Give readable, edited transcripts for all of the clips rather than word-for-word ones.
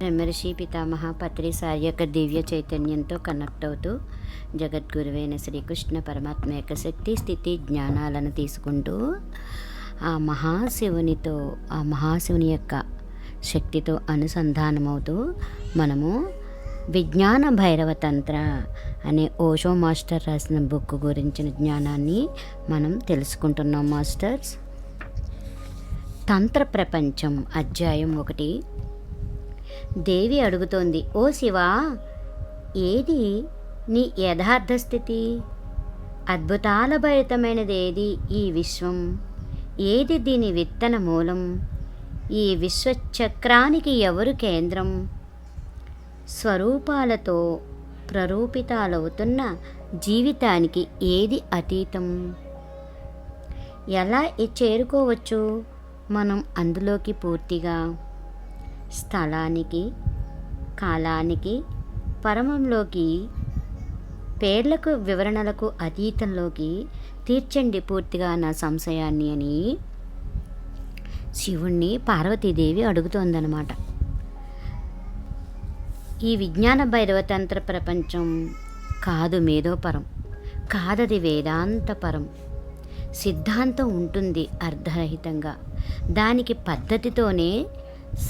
బ్రహ్మర్షి పితామహ పత్రిసారి యొక్క దివ్య చైతన్యంతో కనెక్ట్ అవుతూ జగద్గురువైన శ్రీకృష్ణ పరమాత్మ యొక్క శక్తి స్థితి జ్ఞానాలను తీసుకుంటూ ఆ మహాశివుని యొక్క శక్తితో అనుసంధానమవుతూ మనము విజ్ఞాన భైరవ తంత్ర అనే ఓషో మాస్టర్ రాసిన బుక్ గురించిన జ్ఞానాన్ని మనం తెలుసుకుంటున్నాం మాస్టర్స్. తంత్ర ప్రపంచం అధ్యాయం 1. దేవి అడుగుతోంది, ఓ శివా, ఏది నీ యథార్థ స్థితి? అద్భుతాల భరితమైనది ఏది ఈ విశ్వం? ఏది దీని విత్తన మూలం? ఈ విశ్వచక్రానికి ఎవరు కేంద్రం? స్వరూపాలతో ప్రరూపితాలవుతున్న జీవితానికి ఏది అతీతం? ఎలా చేరుకోవచ్చు మనం అందులోకి పూర్తిగా? స్థలానికి, కాలానికి, పరమంలోకి, పేర్లకు వివరణలకు అతీతంలోకి తీర్చండి పూర్తిగా నా సంశయాన్ని అని శివుణ్ణి పార్వతీదేవి అడుగుతోందనమాట. ఈ విజ్ఞాన భైరవతంత్ర ప్రపంచం కాదు మేధోపరం, కాదది వేదాంతపరం. సిద్ధాంతం ఉంటుంది అర్ధరహితంగా, దానికి పద్ధతితోనే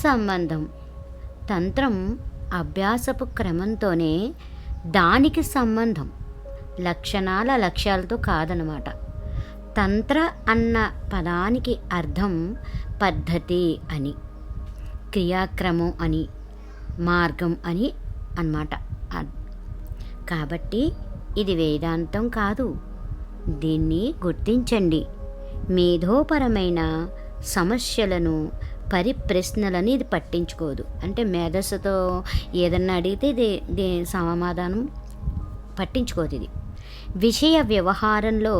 సంబంధం. తంత్రం అభ్యాసపు క్రమంతోనే దానికి సంబంధం, లక్ష్యాలతో కాదనమాట. తంత్ర అన్న పదానికి అర్థం పద్ధతి అని, క్రియాక్రమం అని, మార్గం అని అన్నమాట. కాబట్టి ఇది వేదాంతం కాదు, దీన్ని గుర్తించండి. మేధోపరమైన సమస్యలను, పరిప్రశ్నలని ఇది పట్టించుకోదు. అంటే మేధస్సుతో ఏదన్నా అడిగితే ఇది సమాధానం పట్టించుకోదు. ఇది విషయ వ్యవహారంలో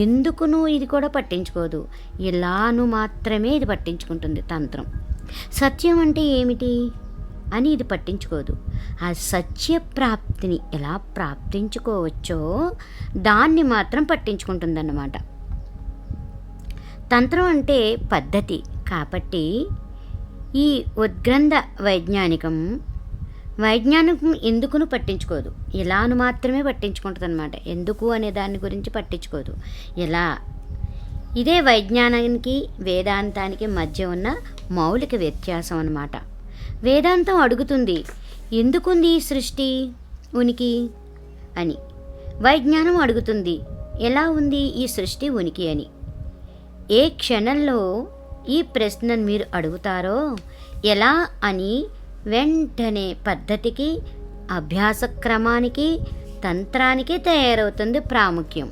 ఎందుకునూ ఇది కూడా పట్టించుకోదు, ఇలాను మాత్రమే ఇది పట్టించుకుంటుంది తంత్రం. సత్యం అంటే ఏమిటి అని ఇది పట్టించుకోదు. ఆ సత్య ప్రాప్తిని ఎలా ప్రాప్తించుకోవచ్చో దాన్ని మాత్రం పట్టించుకుంటుందన్నమాట. తంత్రం అంటే పద్ధతి కాబట్టి ఈ ఉద్గ్రంథ వైజ్ఞానికం ఎందుకును పట్టించుకోదు, ఇలాను మాత్రమే పట్టించుకుంటుంది అనమాట. ఎందుకు అనే దాని గురించి పట్టించుకోదు, ఎలా. ఇదే వైజ్ఞానానికి వేదాంతానికి మధ్య ఉన్న మౌలిక వ్యత్యాసం అన్నమాట. వేదాంతం అడుగుతుంది, ఎందుకుంది ఈ సృష్టి ఉనికి అని. వైజ్ఞానం అడుగుతుంది, ఎలా ఉంది ఈ సృష్టి ఉనికి అని. ఏ క్షణంలో ఈ ప్రశ్నను మీరు అడుగుతారో, ఎలా అని, వెంటనే పద్ధతికి, అభ్యాస క్రమానికి, తంత్రానికి తయారవుతుంది ప్రాముఖ్యం.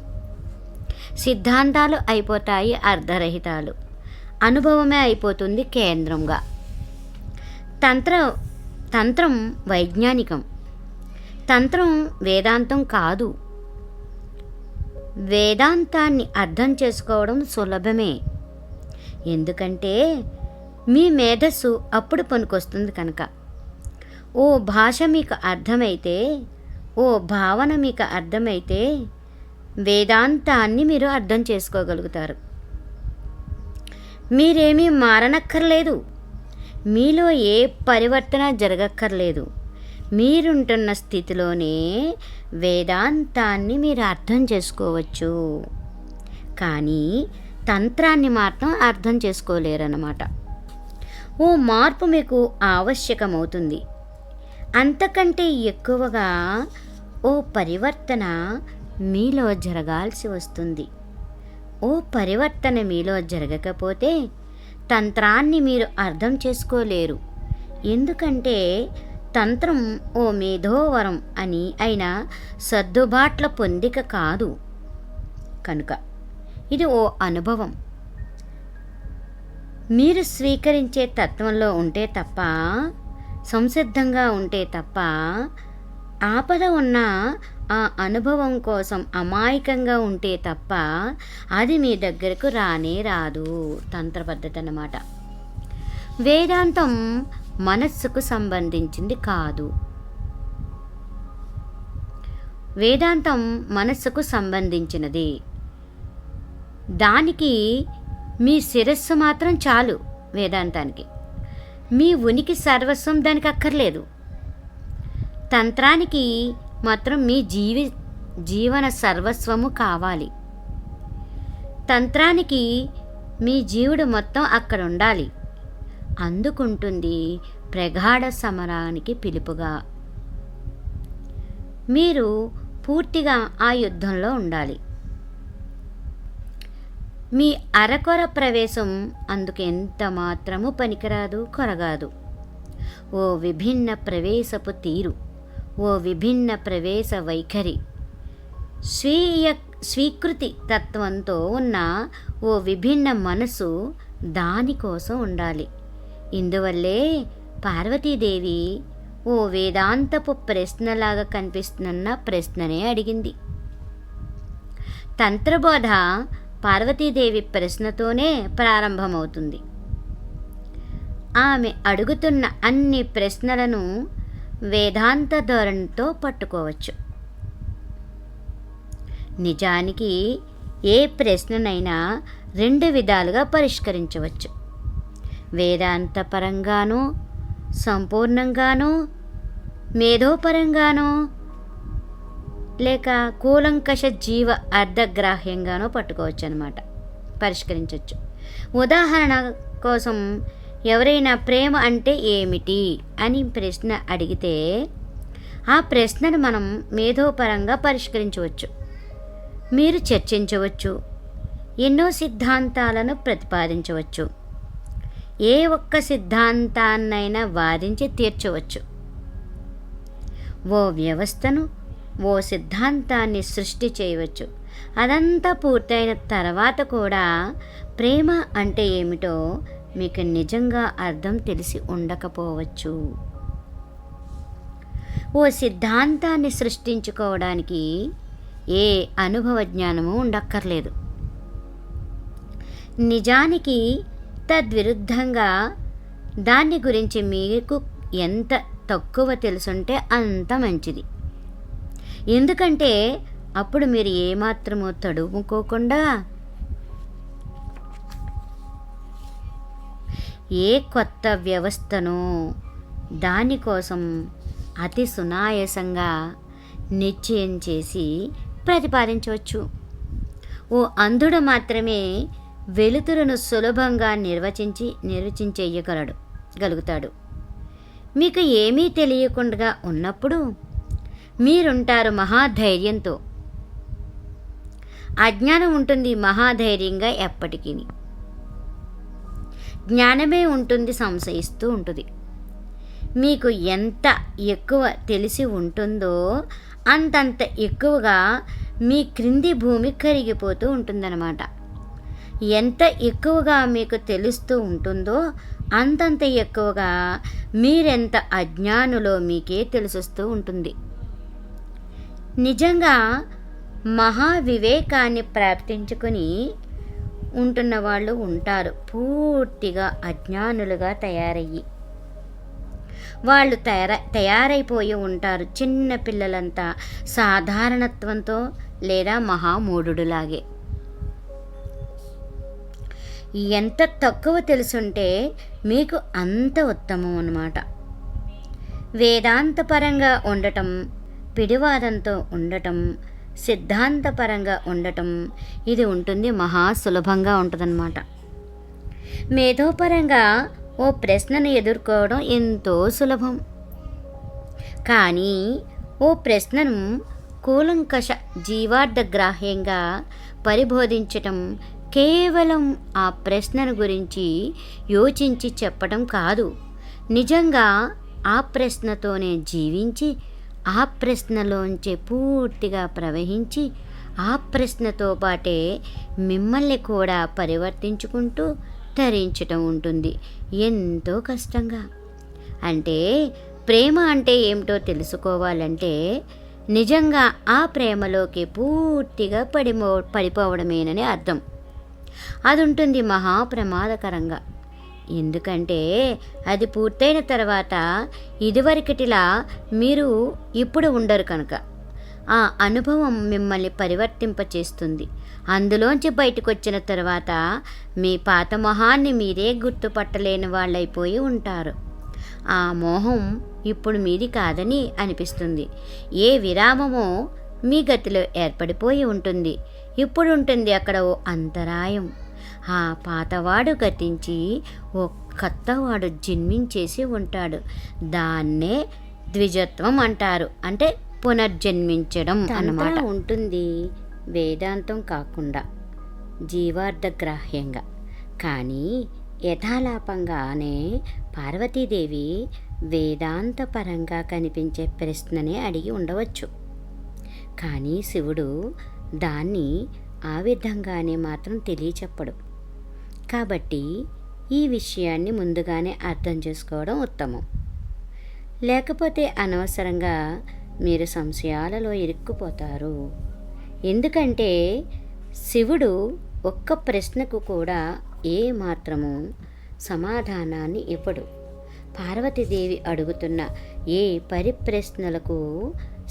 సిద్ధాంతాలు అయిపోతాయి అర్ధరహితాలు, అనుభవమే అయిపోతుంది కేంద్రంగా. తంత్రం వైజ్ఞానికం, తంత్రం వేదాంతం కాదు. వేదాంతాన్ని అర్థం చేసుకోవడం సులభమే, ఎందుకంటే మీ మేధస్సు అప్పుడు పనికొస్తుంది కనుక. ఓ భాష మీకు అర్థమైతే, ఓ భావన మీకు అర్థమైతే వేదాంతాన్ని మీరు అర్థం చేసుకోగలుగుతారు. మీరేమీ మారనక్కర్లేదు, మీలో ఏ పరివర్తన జరగక్కర్లేదు. మీరుంటున్న స్థితిలోనే వేదాంతాన్ని మీరు అర్థం చేసుకోవచ్చు. కానీ తంత్రాన్ని మాత్రం అర్థం చేసుకోలేరన్నమాట. ఓ మార్పు మీకు ఆవశ్యకమవుతుంది. అంతకంటే ఎక్కువగా ఓ పరివర్తన మీలో జరగాల్సి వస్తుంది. ఓ పరివర్తన మీలో జరగకపోతే తంత్రాన్ని మీరు అర్థం చేసుకోలేరు. ఎందుకంటే తంత్రం ఓ మేధోవరం అని అయినా సర్దుబాట్ల పొందిక కాదు కనుక ఇది ఓ అనుభవం. మీరు స్వీకరించే తత్వంలో ఉంటే తప్ప, సంసిద్ధంగా ఉంటే తప్ప, ఆపద ఉన్న ఆ అనుభవం కోసం అమాయకంగా ఉంటే తప్ప అది మీ దగ్గరకు రానే రాదు. తంత్ర పద్ధతి అన్నమాట. వేదాంతం మనస్సుకు సంబంధించింది కాదు. వేదాంతం మనస్సుకు సంబంధించినది. దానికి మీ శిరస్సు మాత్రం చాలు వేదాంతానికి. మీ ఉనికి సర్వస్వం దానికి అక్కర్లేదు. తంత్రానికి మాత్రం మీ జీవన సర్వస్వము కావాలి. తంత్రానికి మీ జీవుడు మొత్తం అక్కడ ఉండాలి. అందుకుంటుంది ప్రగాఢ సమరానికి పిలుపుగా. మీరు పూర్తిగా ఆ యుద్ధంలో ఉండాలి. మీ అరకొర ప్రవేశం అందుకు ఎంత మాత్రము పనికిరాదు, కొరగాదు. ఓ విభిన్న ప్రవేశపు తీరు, ఓ విభిన్న ప్రవేశ వైఖరి, స్వీకృతి తత్వంతో ఉన్న ఓ విభిన్న మనసు దానికోసం ఉండాలి. ఇందువల్లే పార్వతీదేవి ఓ వేదాంతపు ప్రశ్నలాగా కనిపిస్తున్న ప్రశ్ననే అడిగింది. తంత్రబోధ పార్వతీదేవి ప్రశ్నతోనే ప్రారంభమవుతుంది. ఆమె అడుగుతున్న అన్ని ప్రశ్నలను వేదాంత ధోరణితో పట్టుకోవచ్చు. నిజానికి ఏ ప్రశ్ననైనా 2 విధాలుగా పరిష్కరించవచ్చు. వేదాంతపరంగానూ, సంపూర్ణంగానూ, మేధోపరంగానూ, లేక కూలంకష జీవ అర్ధగ్రాహ్యంగానో పట్టుకోవచ్చు అన్నమాట, పరిష్కరించవచ్చు. ఉదాహరణ కోసం ఎవరైనా ప్రేమ అంటే ఏమిటి అని ప్రశ్న అడిగితే ఆ ప్రశ్నను మనం మేధోపరంగా పరిష్కరించవచ్చు. మీరు చర్చించవచ్చు, ఎన్నో సిద్ధాంతాలను ప్రతిపాదించవచ్చు, ఏ ఒక్క సిద్ధాంతాన్నైనా వాదించి తీర్చవచ్చు. ఓ వ్యవస్థను, ఓ సిద్ధాంతాన్ని సృష్టి చేయవచ్చు. అదంతా పూర్తయిన తర్వాత కూడా ప్రేమ అంటే ఏమిటో మీకు నిజంగా అర్థం తెలిసి ఉండకపోవచ్చు. ఓ సిద్ధాంతాన్ని సృష్టించుకోవడానికి ఏ అనుభవ జ్ఞానము ఉండక్కర్లేదు. నిజానికి తద్విరుద్ధంగా దాని గురించి మీకు ఎంత తక్కువ తెలుసుంటే అంత మంచిది. ఎందుకంటే అప్పుడు మీరు ఏమాత్రమూ తడుముకోకుండా ఏ కొత్త వ్యవస్థను దానికోసం అతి సునాయాసంగా నిశ్చయం చేసి ప్రతిపాదించవచ్చు. ఓ అంధుడు మాత్రమే వెలుతురును సులభంగా నిర్వచించేయగలుగుతాడు. మీకు ఏమీ తెలియకుండా ఉన్నప్పుడు మీరుంటారు మహాధైర్యంతో. అజ్ఞానం ఉంటుంది మహాధైర్యంగా ఎప్పటికీ. జ్ఞానమే ఉంటుంది సంశయిస్తూ ఉంటుంది. మీకు ఎంత ఎక్కువ తెలిసి ఉంటుందో అంతంత ఎక్కువగా మీ క్రింది భూమి కరిగిపోతూ ఉంటుందన్నమాట. ఎంత ఎక్కువగా మీకు తెలుస్తూ ఉంటుందో అంతంత ఎక్కువగా మీరెంత అజ్ఞానులో మీకే తెలుస్తూ ఉంటుంది. నిజంగా మహావివేకాన్ని ప్రాప్తించుకొని ఉంటున్న వాళ్ళు ఉంటారు పూర్తిగా అజ్ఞానులుగా తయారయ్యి. వాళ్ళు తయారైపోయి ఉంటారు చిన్న పిల్లలంతా సాధారణత్వంతో లేదా మహామూఢులాగే. ఎంత తక్కువ తెలుసుంటే మీకు అంత ఉత్తమం అన్నమాట. వేదాంతపరంగా ఉండటం, పిడివాదంతో ఉండటం, సిద్ధాంతపరంగా ఉండటం ఇది ఉంటుంది మహా సులభంగా ఉంటుందన్నమాట. మేధోపరంగా ఓ ప్రశ్నను ఎదుర్కోవడం ఎంతో సులభం. కానీ ఓ ప్రశ్నను కూలంకష జీవార్థగ్రాహ్యంగా పరిబోధించటం కేవలం ఆ ప్రశ్నను గురించి యోచించి చెప్పడం కాదు, నిజంగా ఆ ప్రశ్నతోనే జీవించి ఆ ప్రశ్నలోంచి పూర్తిగా ప్రవహించి ఆ ప్రశ్నతో పాటే మిమ్మల్ని కూడా పరివర్తించుకుంటూ ధరించటం ఉంటుంది ఎంతో కష్టంగా. అంటే ప్రేమ అంటే ఏమిటో తెలుసుకోవాలంటే నిజంగా ఆ ప్రేమలోకి పూర్తిగా పడిపోవడమేనని అర్థం. అది ఉంటుంది మహాప్రమాదకరంగా. ఎందుకంటే అది పూర్తయిన తర్వాత ఇదివరకటిలా మీరు ఇప్పుడు ఉండరు కనుక. ఆ అనుభవం మిమ్మల్ని పరివర్తింపచేస్తుంది. అందులోంచి బయటకు వచ్చిన తర్వాత మీ పాత మొహాన్ని మీరే గుర్తుపట్టలేని వాళ్ళైపోయి ఉంటారు. ఆ మోహం ఇప్పుడు మీది కాదని అనిపిస్తుంది. ఏ విరామమో మీ గతిలో ఏర్పడిపోయి ఉంటుంది. ఇప్పుడు ఉంటుంది అక్కడ ఓ అంతరాయం. ఆ పాతవాడు గతించి ఓ కొత్తవాడు జన్మించేసి ఉంటాడు. దాన్నే ద్విజత్వం అంటారు. అంటే పునర్జన్మించడం అన్నమాట. ఉంటుంది వేదాంతం కాకుండా జీవార్థగ్రాహ్యంగా. కానీ యథాలాపంగానే పార్వతీదేవి వేదాంతపరంగా కనిపించే ప్రశ్ననే అడిగి ఉండవచ్చు. కానీ శివుడు దాన్ని ఆ విధంగానే మాత్రం తెలియచెప్పడు. కాబట్టి ఈ విషయాన్ని ముందుగానే అర్థం చేసుకోవడం ఉత్తమం. లేకపోతే అనవసరంగా మీరు సంశయాలలో ఇరుక్కుపోతారు. ఎందుకంటే శివుడు ఒక్క ప్రశ్నకు కూడా ఏ మాత్రము సమాధానాన్ని ఇవ్వడు. పార్వతీదేవి అడుగుతున్న ఏ పరిప్రశ్నలకు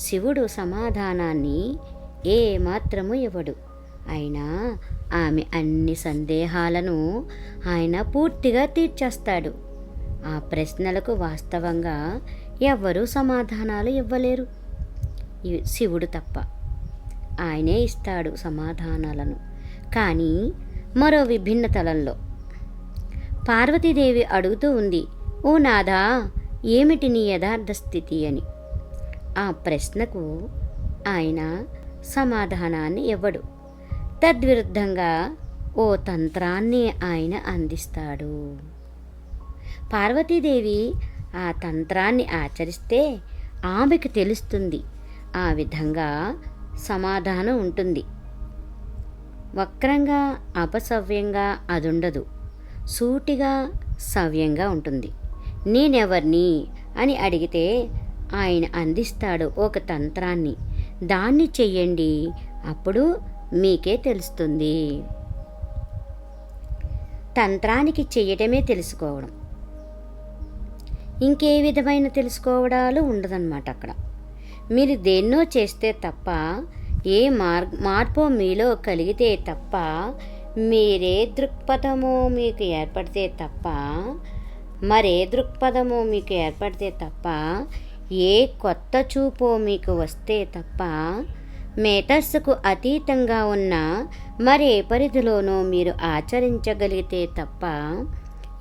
శివుడు సమాధానాన్ని ఏ మాత్రము ఇవ్వడు. అయినా ఆమె అన్ని సందేహాలను ఆయన పూర్తిగా తీర్చేస్తాడు. ఆ ప్రశ్నలకు వాస్తవంగా ఎవ్వరూ సమాధానాలు ఇవ్వలేరు, శివుడు తప్ప. ఆయనే ఇస్తాడు సమాధానాలను. కానీ మరో విభిన్న తలంలో పార్వతీదేవి అడుగుతూ ఉంది, ఓ నాథా, ఏమిటి నీ యథార్థ స్థితి అని. ఆ ప్రశ్నకు ఆయన సమాధానాన్ని ఇవ్వడు. తద్విరుద్ధంగా ఓ తంత్రాన్ని ఆయన అందిస్తాడు. పార్వతీదేవి ఆ తంత్రాన్ని ఆచరిస్తే ఆమెకు తెలుస్తుంది. ఆ విధంగా సమాధానం ఉంటుంది. వక్రంగా అపసవ్యంగా అదుండదు, సూటిగా సవ్యంగా ఉంటుంది. నేనెవర్ని అని అడిగితే ఆయన అందిస్తాడు ఒక తంత్రాన్ని. దాన్ని చెయ్యండి, అప్పుడు మీకే తెలుస్తుంది. తంత్రానికి చెయ్యటమే తెలుసుకోవడం, ఇంకే విధమైన తెలుసుకోవడాలు ఉండదన్నమాట. అక్కడ మీరు దేన్నో చేస్తే తప్ప, ఏ మార్పు మీలో కలిగితే తప్ప, మీరే దృక్పథమో మీకు ఏర్పడితే తప్ప, మరే దృక్పథమో మీకు ఏర్పడితే తప్ప, ఏ కొత్త చూపో మీకు వస్తే తప్ప, మేధస్సుకు అతీతంగా ఉన్న మరే పరిధిలోనో మీరు ఆచరించగలిగితే తప్ప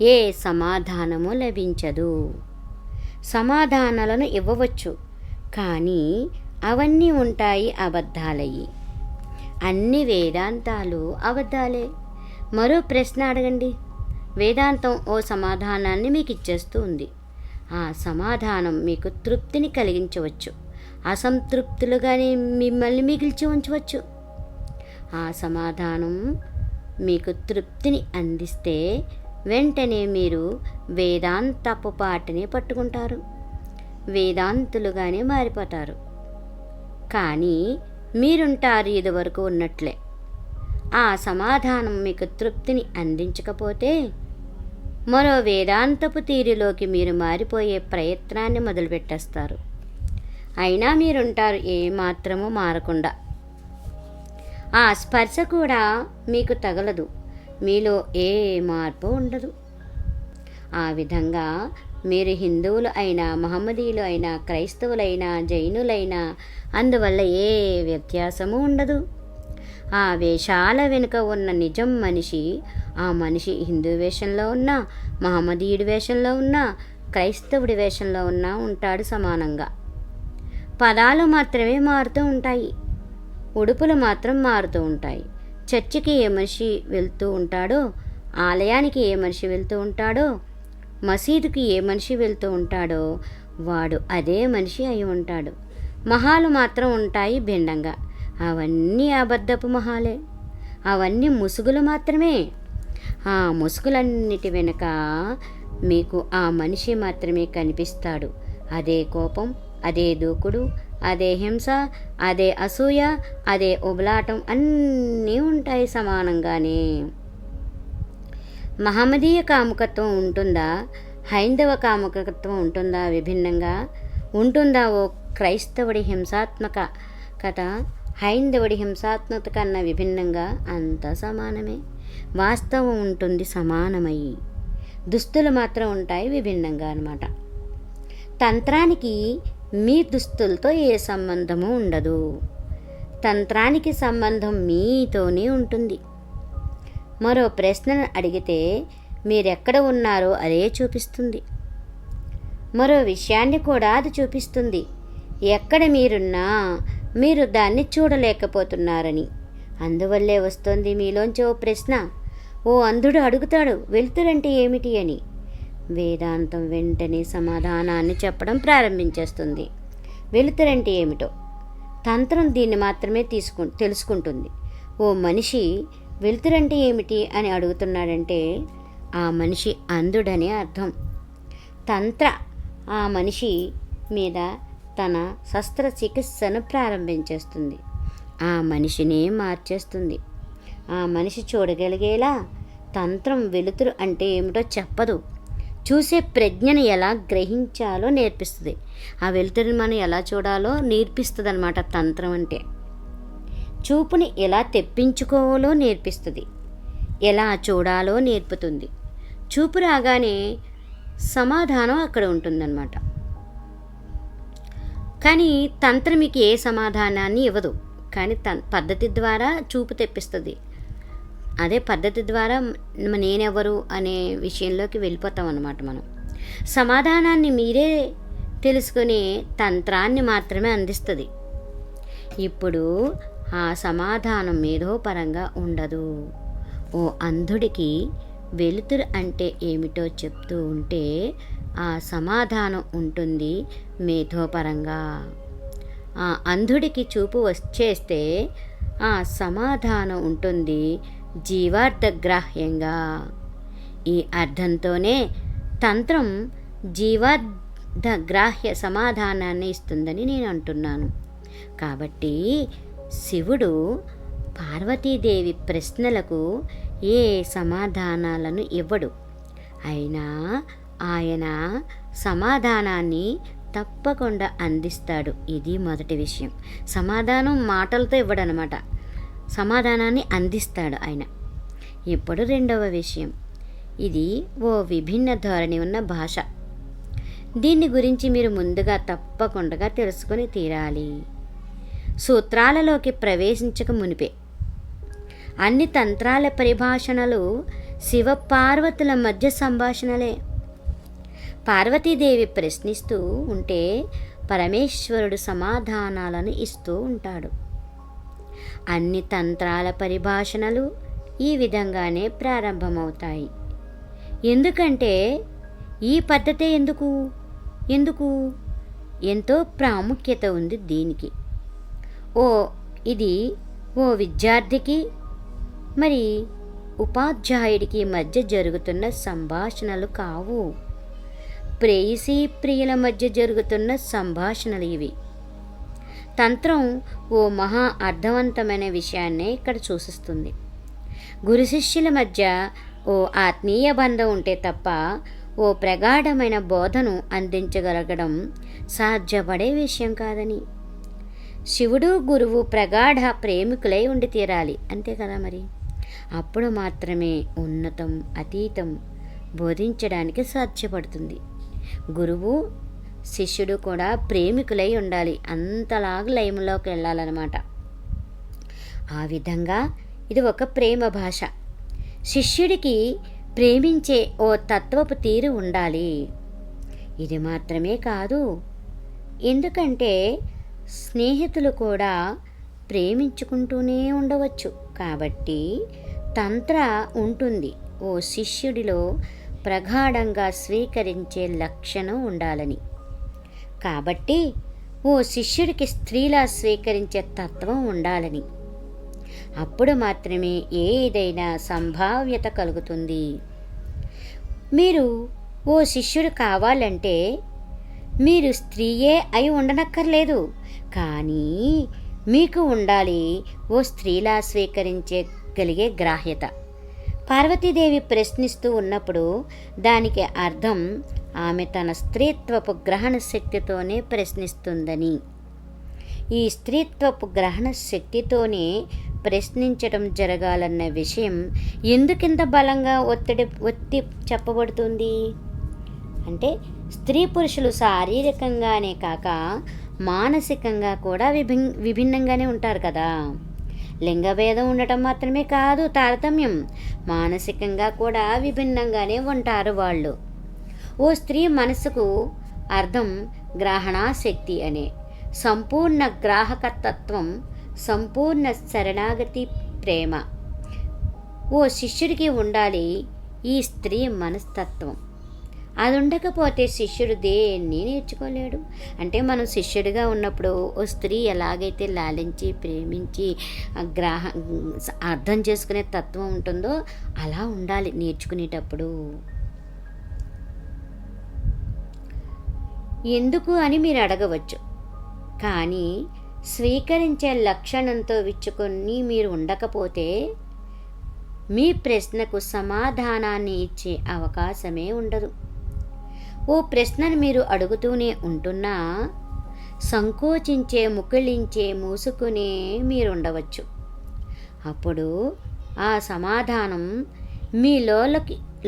ఏ సమాధానము లభించదు. సమాధానాలను ఇవ్వవచ్చు, కానీ అవన్నీ ఉంటాయి అబద్ధాలయ్యి. అన్ని వేదాంతాలు అబద్ధాలే. మరో ప్రశ్న అడగండి, వేదాంతం ఓ సమాధానాన్ని మీకు ఇచ్చేస్తూ ఉంది. ఆ సమాధానం మీకు తృప్తిని కలిగించవచ్చు, అసంతృప్తులుగానే మిమ్మల్ని మిగిల్చి ఉంచవచ్చు. ఆ సమాధానం మీకు తృప్తిని అందిస్తే వెంటనే మీరు వేదాంతపు పాటనే పట్టుకుంటారు, వేదాంతులుగానే మారిపోతారు. కానీ మీరుంటారు ఇదివరకు ఉన్నట్లే. ఆ సమాధానం మీకు తృప్తిని అందించకపోతే మరో వేదాంతపు తీరులోకి మీరు మారిపోయే ప్రయత్నాన్ని మొదలుపెట్టేస్తారు. అయినా మీరుంటారు ఏమాత్రమూ మారకుండా. ఆ స్పర్శ కూడా మీకు తగలదు, మీలో ఏ మార్పు ఉండదు. ఆ విధంగా మీరు హిందువులు అయినా, మహమ్మదీయులు అయినా, క్రైస్తవులైనా, జైనులైనా అందువల్ల ఏ వ్యత్యాసము ఉండదు. ఆ వేషాల వెనుక ఉన్న నిజం మనిషి, ఆ మనిషి హిందూ వేషంలో ఉన్నా, మహమ్మదీయుడి వేషంలో ఉన్నా, క్రైస్తవుడి వేషంలో ఉన్నా ఉంటాడు సమానంగా. పదాలు మాత్రమే మారుతూ ఉంటాయి, ఉడుపులు మాత్రం మారుతూ ఉంటాయి. చర్చికి ఏ మనిషి వెళ్తూ ఉంటాడో, ఆలయానికి ఏ మనిషి వెళ్తూ ఉంటాడో, మసీదుకి ఏ మనిషి వెళ్తూ ఉంటాడో వాడు అదే మనిషి అయి ఉంటాడు. మహాలు మాత్రం ఉంటాయి భిన్నంగా. అవన్నీ అబద్ధపు మహాలే, అవన్నీ ముసుగులు మాత్రమే. ఆ ముసుగులన్నిటి వెనుక మీకు ఆ మనిషి మాత్రమే కనిపిస్తాడు. అదే కోపం, అదే దూకుడు, అదే హింస, అదే అసూయ, అదే ఉబలాటం అన్నీ ఉంటాయి సమానంగానే. మహమ్మదీయ కాముకత్వం ఉంటుందా, హైందవ కాముకత్వం ఉంటుందా విభిన్నంగా? ఉంటుందా ఓ క్రైస్తవుడి హింసాత్మక కదా. హైందవుడి హింసాత్మకత కన్నా విభిన్నంగా అంతా సమానమే. వాస్తవం ఉంటుంది సమానమై, దుస్తులు మాత్రం ఉంటాయి విభిన్నంగా అన్నమాట. తంత్రానికి మీ దుస్తులతో ఏ సంబంధము ఉండదు. తంత్రానికి సంబంధం మీతోనే ఉంటుంది. మరో ప్రశ్నను అడిగితే మీరెక్కడ ఉన్నారో అదే చూపిస్తుంది. మరో విషయాన్ని కూడా అది చూపిస్తుంది. ఎక్కడ మీరున్నా మీరు దాన్ని చూడలేకపోతున్నారని. అందువల్లే వస్తుంది మీలోంచి ఓ ప్రశ్న. ఓ అంధుడు అడుగుతాడు, వెలుతురంటే ఏమిటి అని. వేదాంతం వెంటనే సమాధానాన్ని చెప్పడం ప్రారంభించేస్తుంది. వెలుతురంటే ఏమిటో తంత్రం దీన్ని మాత్రమే తెలుసుకుంటుంది. ఓ మనిషి వెలుతురంటే ఏమిటి అని అడుగుతున్నాడంటే ఆ మనిషి అంధుడనే అర్థం. తంత్ర ఆ మనిషి మీద తన శస్త్రచికిత్సను ప్రారంభించేస్తుంది. ఆ మనిషినే మార్చేస్తుంది. ఆ మనిషి చూడగలిగేలా తంత్రం వెలుతురు అంటే ఏమిటో చెప్పదు. చూసే ప్రజ్ఞను ఎలా గ్రహించాలో నేర్పిస్తుంది. ఆ వెలుతురుని మనం ఎలా చూడాలో నేర్పిస్తుంది అన్నమాట తంత్రం అంటే. చూపుని ఎలా తెప్పించుకోవాలో నేర్పిస్తుంది. ఎలా చూడాలో నేర్పుతుంది. చూపు రాగానే సమాధానం అక్కడ ఉంటుందన్నమాట. కానీ తంత్రం మీకు ఏ సమాధానాన్ని ఇవ్వదు. కానీ పద్ధతి ద్వారా చూపు తెప్పిస్తుంది. అదే పద్ధతి ద్వారా నేనెవరు అనే విషయంలోకి వెళ్ళిపోతాం అన్నమాట. మనం సమాధానాన్ని మీరే తెలుసుకునే తంత్రాన్ని మాత్రమే అందిస్తుంది. ఇప్పుడు ఆ సమాధానం మేధోపరంగా ఉండదు. ఓ అంధుడికి వెలుతురు అంటే ఏమిటో చెప్తూ ఉంటే ఆ సమాధానం ఉంటుంది మేధోపరంగా. ఆ అంధుడికి చూపు వచ్చేస్తే ఆ సమాధానం ఉంటుంది జీవార్థగ్రాహ్యంగా. ఈ అర్థంతోనే తంత్రం జీవార్థగ్రాహ్య సమాధానాన్ని ఇస్తుందని నేను అంటున్నాను. కాబట్టి శివుడు పార్వతీదేవి ప్రశ్నలకు ఏ సమాధానాలను ఇవ్వడు. అయినా ఆయన సమాధానాన్ని తప్పకుండా అందిస్తాడు. ఇది మొదటి విషయం. సమాధానం మాటలతో ఇవ్వడనమాట, సమాధానాన్ని అందిస్తాడు ఆయన. ఇప్పుడు రెండవ విషయం, ఇది ఓ విభిన్న ధోరణి ఉన్న భాష. దీన్ని గురించి మీరు ముందుగా తప్పకుండా తెలుసుకొని తీరాలి. సూత్రాలలోకి ప్రవేశించక మునిపే అన్ని తంత్రాల పరిభాషణలు శివ పార్వతుల మధ్య సంభాషణలే. పార్వతీదేవి ప్రశ్నిస్తూ ఉంటే పరమేశ్వరుడు సమాధానాలను ఇస్తూ ఉంటాడు. అన్ని తంత్రాల పరిభాషణలు ఈ విధంగానే ప్రారంభమవుతాయి. ఎందుకంటే ఈ పద్ధతే ఎందుకు ఎంతో ప్రాముఖ్యత ఉంది దీనికి. ఇది ఓ విద్యార్థికి మరి ఉపాధ్యాయుడికి మధ్య జరుగుతున్న సంభాషణలు కావు. ప్రేయసీ ప్రియుల మధ్య జరుగుతున్న సంభాషణలు ఇవి. తంత్రం ఓ మహా అర్థవంతమైన విషయాన్నే ఇక్కడ సూచిస్తుంది. గురు శిష్యుల మధ్య ఓ ఆత్మీయ బంధం ఉంటే తప్ప ఓ ప్రగాఢమైన బోధను అందించగలగడం సాధ్యపడే విషయం కాదని. శివుడు గురువు ప్రగాఢ ప్రేమికులై ఉండి తీరాలి, అంతే కదా మరి. అప్పుడు మాత్రమే ఉన్నతం అతీతం బోధించడానికి సాధ్యపడుతుంది. గురువు శిష్యుడు కూడా ప్రేమికులై ఉండాలి, అంతలాగా లయంలోకి వెళ్ళాలన్నమాట. ఆ విధంగా ఇది ఒక ప్రేమ భాష. శిష్యుడికి ప్రేమించే ఓ తత్వపు తీరు ఉండాలి. ఇది మాత్రమే కాదు, ఎందుకంటే స్నేహితులు కూడా ప్రేమించుకుంటూనే ఉండవచ్చు. కాబట్టి తంత్ర ఉంటుంది ఓ శిష్యుడిలో ప్రగాఢంగా స్వీకరించే లక్షణం ఉండాలని. కాబట్టి ఓ శిష్యుడికి స్త్రీలా స్వీకరించే తత్వం ఉండాలని. అప్పుడు మాత్రమే ఏదైనా సంభావ్యత కలుగుతుంది. మీరు ఓ శిష్యుడు కావాలంటే మీరు స్త్రీయే అయి ఉండనక్కర్లేదు, కానీ మీకు ఉండాలి ఓ స్త్రీలా స్వీకరించగలిగే గ్రాహ్యత. పార్వతీదేవి ప్రశ్నిస్తూ ఉన్నప్పుడు దానికి అర్థం ఆమె తన స్త్రీత్వపు గ్రహణ శక్తితోనే ప్రశ్నిస్తుందని. ఈ స్త్రీత్వపు గ్రహణ శక్తితోనే ప్రశ్నించడం జరగాలన్న విషయం ఎందుకింత బలంగా ఒత్తి చెప్పబడుతుంది అంటే, స్త్రీ పురుషులు శారీరకంగానే కాక మానసికంగా కూడా విభిన్నంగానే ఉంటారు కదా. లింగభేదం ఉండటం మాత్రమే కాదు తారతమ్యం, మానసికంగా కూడా విభిన్నంగానే ఉంటారు వాళ్ళు. ఓ స్త్రీ మనసుకు అర్థం గ్రహణాశక్తి అనే సంపూర్ణ గ్రాహకతత్వం, సంపూర్ణ శరణాగతి ప్రేమ ఓ శిష్యుడికి ఉండాలి. ఈ స్త్రీ మనస్తత్వం అది ఉండకపోతే శిష్యుడు దేన్ని నేర్చుకోలేడు. అంటే మనం శిష్యుడిగా ఉన్నప్పుడు ఓ స్త్రీ ఎలాగైతే లాలించి ప్రేమించి అర్థం చేసుకునే తత్వం ఉంటుందో అలా ఉండాలి నేర్చుకునేటప్పుడు. ఎందుకు అని మీరు అడగవచ్చు. కానీ స్వీకరించే లక్షణంతో విచ్చుకొని మీరు ఉండకపోతే మీ ప్రశ్నకు సమాధానాన్ని ఇచ్చే అవకాశమే ఉండదు. ఓ ప్రశ్నను మీరు అడుగుతూనే ఉంటున్నా సంకోచించే, ముకుళించే, మూసుకునే మీరుండవచ్చు. అప్పుడు ఆ సమాధానం మీ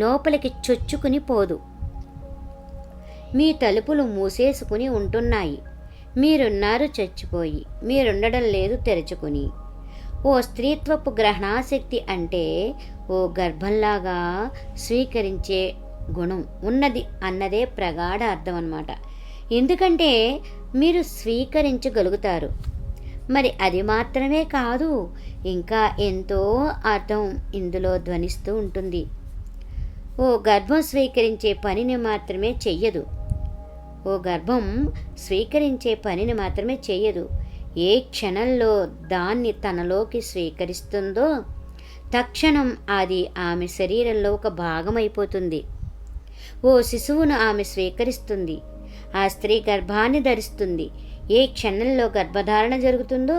లోపలికి చొచ్చుకుని పోదు. మీ తలుపులు మూసేసుకుని ఉంటున్నాయి. మీరున్నారు చచ్చిపోయి, మీరుండడం లేదు తెరుచుకుని. ఓ స్త్రీత్వపు గ్రహణాశక్తి అంటే ఓ గర్భంలాగా స్వీకరించే గుణం ఉన్నది అన్నదే ప్రగాఢ అర్థం అన్నమాట. ఎందుకంటే మీరు స్వీకరించగలుగుతారు. మరి అది మాత్రమే కాదు, ఇంకా ఎంతో అర్థం ఇందులో ధ్వనిస్తూ ఉంటుంది. ఓ గర్భం స్వీకరించే పనిని మాత్రమే చెయ్యదు. ఓ గర్భం స్వీకరించే పనిని మాత్రమే చెయ్యదు. ఏ క్షణంలో దాన్ని తనలోకి స్వీకరిస్తుందో తక్షణం అది ఆమె శరీరంలో ఒక భాగం అయిపోతుంది. ఓ శిశువును ఆమె స్వీకరిస్తుంది. ఆ స్త్రీ గర్భాన్ని ధరిస్తుంది. ఏ క్షణంలో గర్భధారణ జరుగుతుందో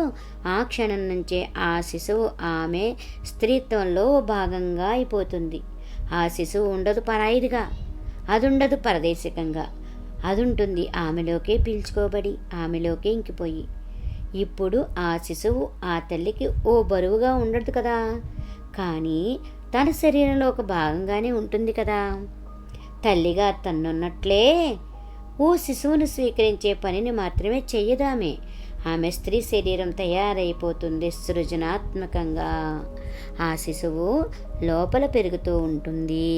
ఆ క్షణం నుంచే ఆ శిశువు ఆమె స్త్రీత్వంలో భాగంగా అయిపోతుంది. ఆ శిశువు ఉండదు పరాయిదిగా, అది ఉండదు పరదేశికంగా, అది ఉంటుంది ఆమెలోకే పీల్చుకోబడి, ఆమెలోకే ఇంకిపోయి. ఇప్పుడు ఆ శిశువు ఆ తల్లికి ఓ బరువుగా ఉండదు కదా, కానీ తన శరీరంలో ఒక భాగంగానే ఉంటుంది కదా. తల్లిగా తన్నున్నట్లే ఓ శిశువును స్వీకరించే పనిని మాత్రమే చెయ్యదామే. ఆమె స్త్రీ శరీరం తయారైపోతుంది సృజనాత్మకంగా. ఆ శిశువు లోపల పెరుగుతూ ఉంటుంది.